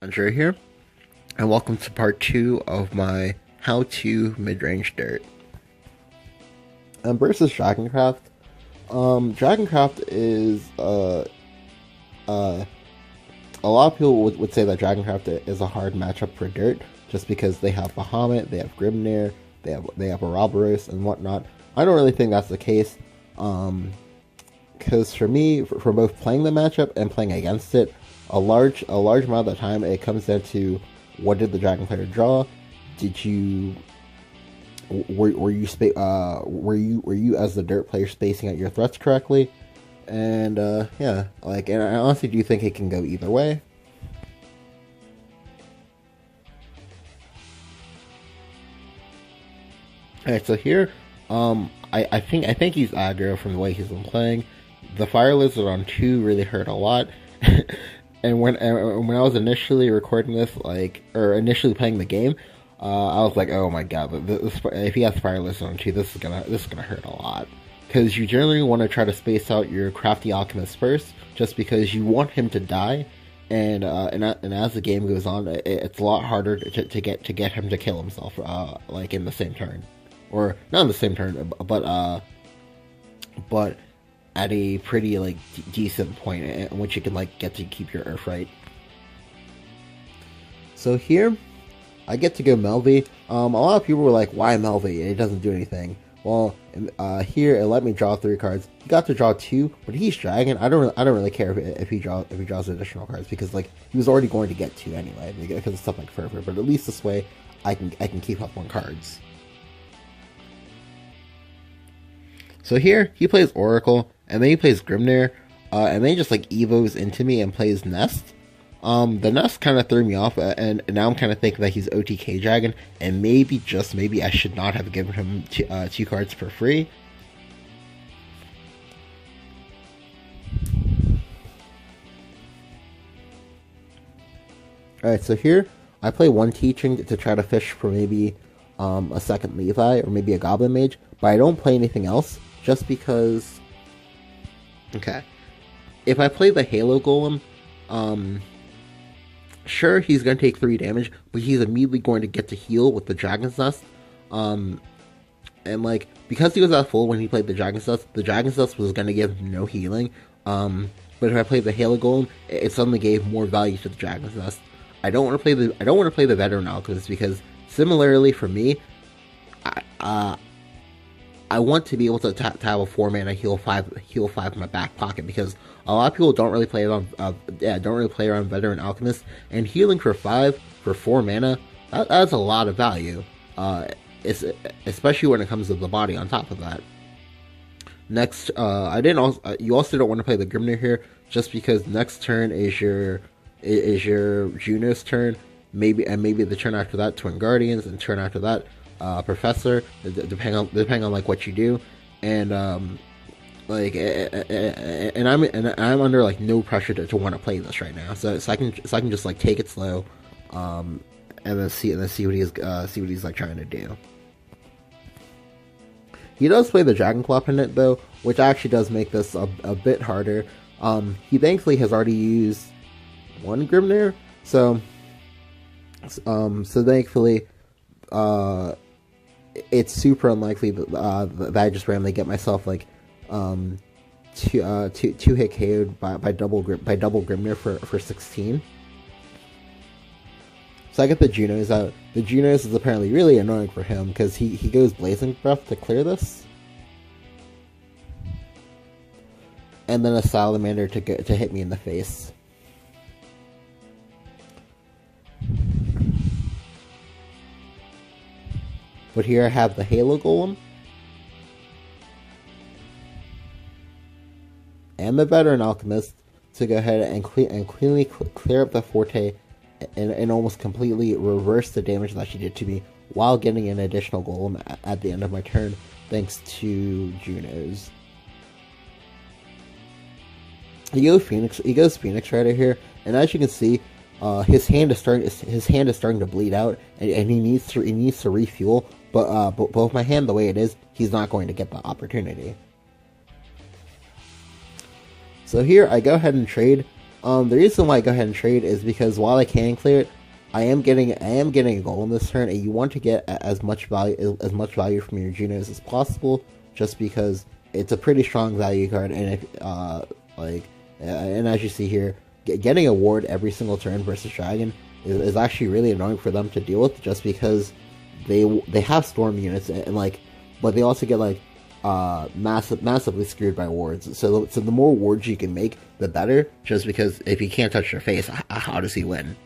Andrew here, and welcome to part 2 of my how-to mid-range dirt. Versus Dragoncraft. Dragoncraft is, a lot of people would say that Dragoncraft is a hard matchup for dirt, just because they have Bahamut, they have Grimnir, they have Ouroboros and whatnot. I don't really think that's the case, because for me, for both playing the matchup and playing against it, a large amount of the time it comes down to what did the dragon player draw? Did you were you as the dirt player spacing out your threats correctly? And yeah, and I honestly do think it can go either way. Alright, so here, I think he's aggro from the way he's been playing. The Fire Lizard on 2 really hurt a lot. And when I was initially recording this, or initially playing the game, I was like, oh my god, if he has Fire Lizard on 2, this is gonna hurt a lot. Because you generally want to try to space out your Crafty Alchemist first, just because you want him to die, and as the game goes on, it's a lot harder to get him to kill himself, in the same turn, or not in the same turn, but at a pretty decent point at which you can get to keep your Earth right. So here, I get to go Melvy. A lot of people were like, "Why Melvy? It doesn't do anything." Well, here it let me draw 3 cards. He got to draw 2, but he's Dragon. I don't really care if he draws additional cards, because he was already going to get 2 anyway because of stuff like Fervor. But at least this way, I can keep up on cards. So here he plays Oracle, and then he plays Grimnir, and then he just evos into me and plays Nest. The Nest kind of threw me off, and now I'm kind of thinking that he's OTK Dragon, and maybe, just maybe, I should not have given him 2 cards for free. Alright, so here, I play 1 Teaching to try to fish for maybe a second Levi, or maybe a Goblin Mage, but I don't play anything else, just because... Okay, if I play the Halo Golem, sure, he's going to take 3 damage, but he's immediately going to get to heal with the Dragon's Nest. And because he was at full when he played the Dragon's Nest was going to give him no healing. But if I played the Halo Golem, it suddenly gave more value to the Dragon's Nest. I don't want to play the Veteran Alchemist, because similarly for me, I want to be able to have a 4-mana heal 5 in my back pocket, because a lot of people don't really play around Veteran Alchemist, and healing for 5 for 4 mana, that's a lot of value, especially when it comes to the body on top of that. Next, you also don't want to play the Grimnir here, just because next turn is your Juno's turn, maybe the turn after that Twin Guardians, and turn after that Professor, depending on what you do, and I'm under no pressure to want to play this right now, so I can just take it slow, and then see what he's trying to do. He does play the Dragonclaw Pendant though, which actually does make this a bit harder. He thankfully has already used 1 Grimnir, so thankfully, it's super unlikely that I just randomly get myself two hit KO'd by double Grimnir for 16. So I get the Junos out. The Junos is apparently really annoying for him, because he goes Blazing Breath to clear this, and then a Salamander to hit me in the face. But here I have the Halo Golem and the Veteran Alchemist to go ahead and cleanly clear up the Forte and almost completely reverse the damage that she did to me, while getting an additional Golem at the end of my turn, thanks to Junos. He goes Phoenix Rider here, and as you can see, his hand is starting to bleed out, and he needs to refuel. But with my hand the way it is, he's not going to get the opportunity. So here I go ahead and trade. The reason why I go ahead and trade is because while I can clear it, I am getting a goal in this turn, and you want to get as much value from your Junos as possible, just because it's a pretty strong value card, and if and as you see here, getting a ward every single turn versus Dragon is actually really annoying for them to deal with, just because they have storm units and like, but they also get like massively screwed by wards. So the more wards you can make, the better. Just because if he can't touch your face, how does he win?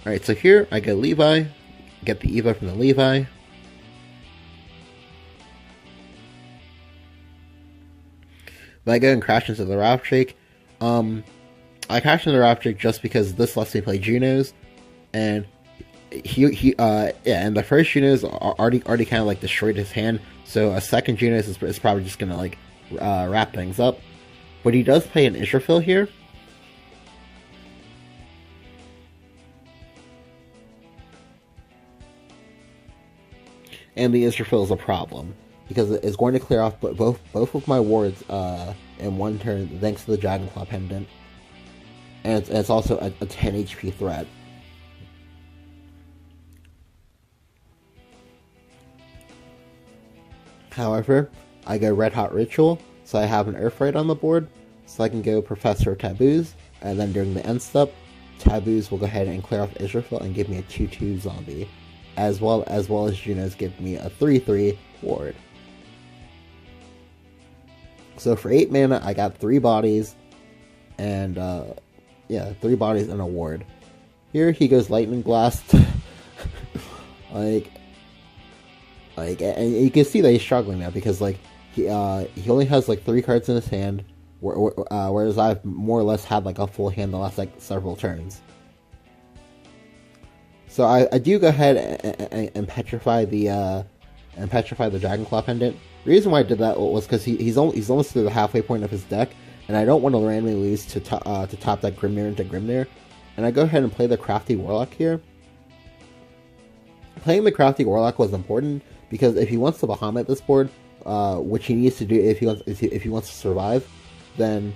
All right, so here I get Levi, get the Eva from the Levi. But I go and crash into the Raft Drake. I crash into the Raft Drake just because this lets me play Junos, and and the first Junos already kind of like destroyed his hand, so a second Junos is probably just gonna like wrap things up. But he does play an Israfil here. And the Israfil is a problem, because it's going to clear off both of my wards in one turn, thanks to the Dragonclaw Pendant. And it's also a 10 HP threat. However, I go Red Hot Ritual, so I have an Earthright on the board, so I can go Professor of Taboos, and then during the end step, Taboos will go ahead and clear off Israfil and give me a 2/2 zombie, as well as Junos give me a 3/3 ward. So for 8 mana, I got 3 bodies, and 3 bodies and a ward. Here he goes Lightning Blast, and you can see that he's struggling now, because like he only has like 3 cards in his hand, whereas I've more or less had like a full hand the last like several turns. So I do go ahead and petrify the Dragonclaw Pendant. The reason why I did that was because he's almost through the halfway point of his deck, and I don't want to randomly lose to top that Grimnir into Grimnir. And I go ahead and play the Crafty Warlock here. Playing the Crafty Warlock was important, because if he wants to Bahamut this board, which he needs to do if he wants to survive, then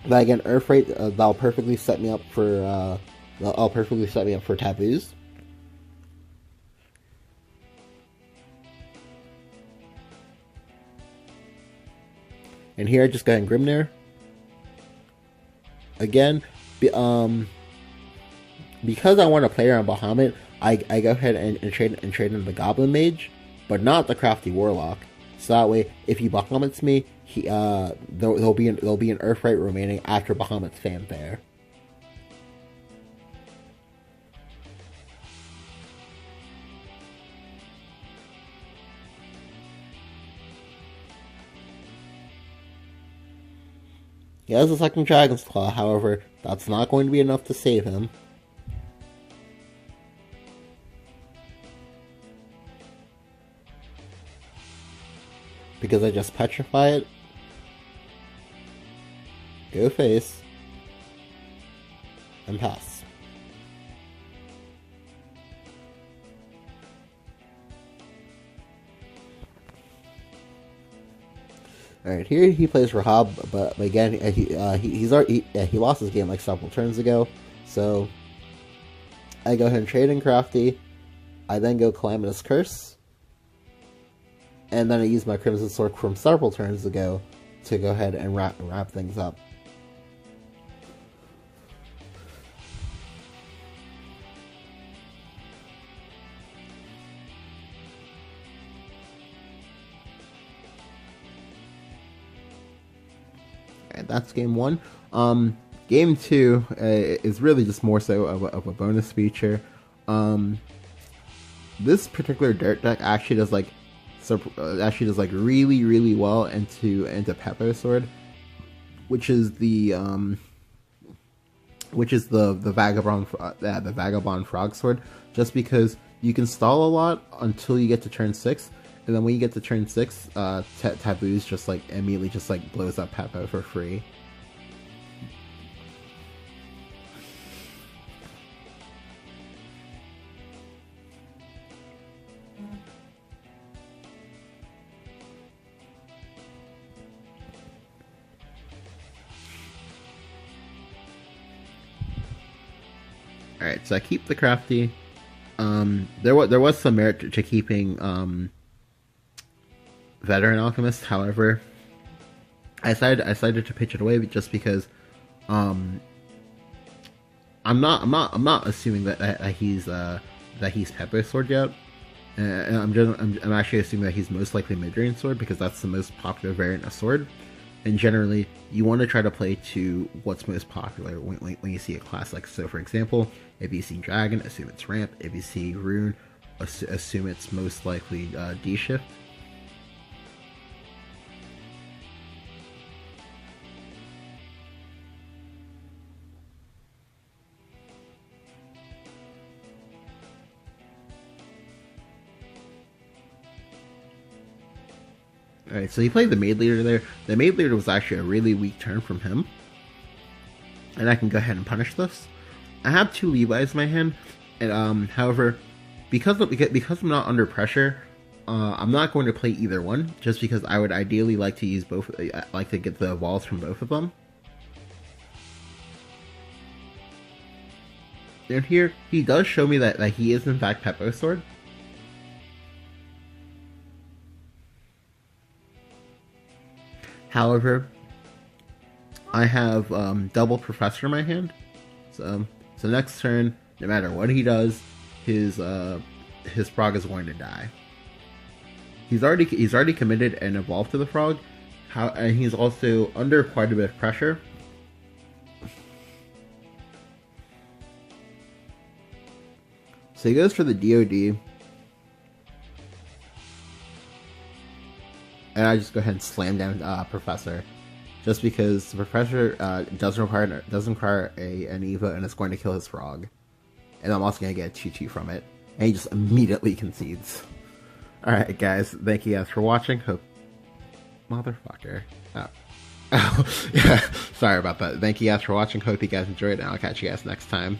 again Earthright that'll perfectly set me up for Taboos. And here I just go ahead and Grimnir. Again, because I want to play around Bahamut, I go ahead and trade in the Goblin Mage, but not the Crafty Warlock. So that way, if he Bahamuts me, there'll be an Earthright remaining after Bahamut's Fanfare. He has a second Dragon's Claw, however, that's not going to be enough to save him. Because I just petrify it, go face, and pass. Alright, here he plays Rahab, but again, he lost his game like several turns ago, so I go ahead and trade in Crafty. I then go Calamitous Curse, and then I use my Crimson Sword from several turns ago to go ahead and wrap things up. And that's game 1. Game 2 is really just more so of a bonus feature. This particular dirt deck actually does really well into Peppo Sword, which is the Vagabond Frog Sword, just because you can stall a lot until you get to turn 6, and then when you get to turn 6, Taboos just like immediately just like blows up Peppo for free. Alright, so I keep the crafty. There was some merit to keeping Veteran Alchemist. However, I decided to pitch it away just because I'm not assuming that he's Pepper Sword yet. I'm actually assuming that he's most likely Midrange Sword because that's the most popular variant of Sword. And generally, you want to try to play to what's most popular when you see a class. Like, so for example, if you see Dragon, assume it's Ramp. If you see Rune, assume it's most likely D-Shift. Alright, so he played the Maid Leader there. The Maid Leader was actually a really weak turn from him. And I can go ahead and punish this. I have 2 Levi's in my hand, and however, because I'm not under pressure, I'm not going to play either one, just because I would ideally like to use both, like to get the evolves from both of them. And here, he does show me that he is in fact Peppo Sword. However, I have double Professor in my hand, so next turn, no matter what he does, his frog is going to die. He's already committed and evolved to the frog, and he's also under quite a bit of pressure. So he goes for the DOD. And I just go ahead and slam down Professor, just because the Professor doesn't require an Eva, and it's going to kill his frog. And I'm also going to get a 2-2 from it, and he just immediately concedes. All right, guys, thank you guys for watching. Hope, motherfucker. Oh, yeah, sorry about that. Thank you guys for watching. Hope you guys enjoyed, and I'll catch you guys next time.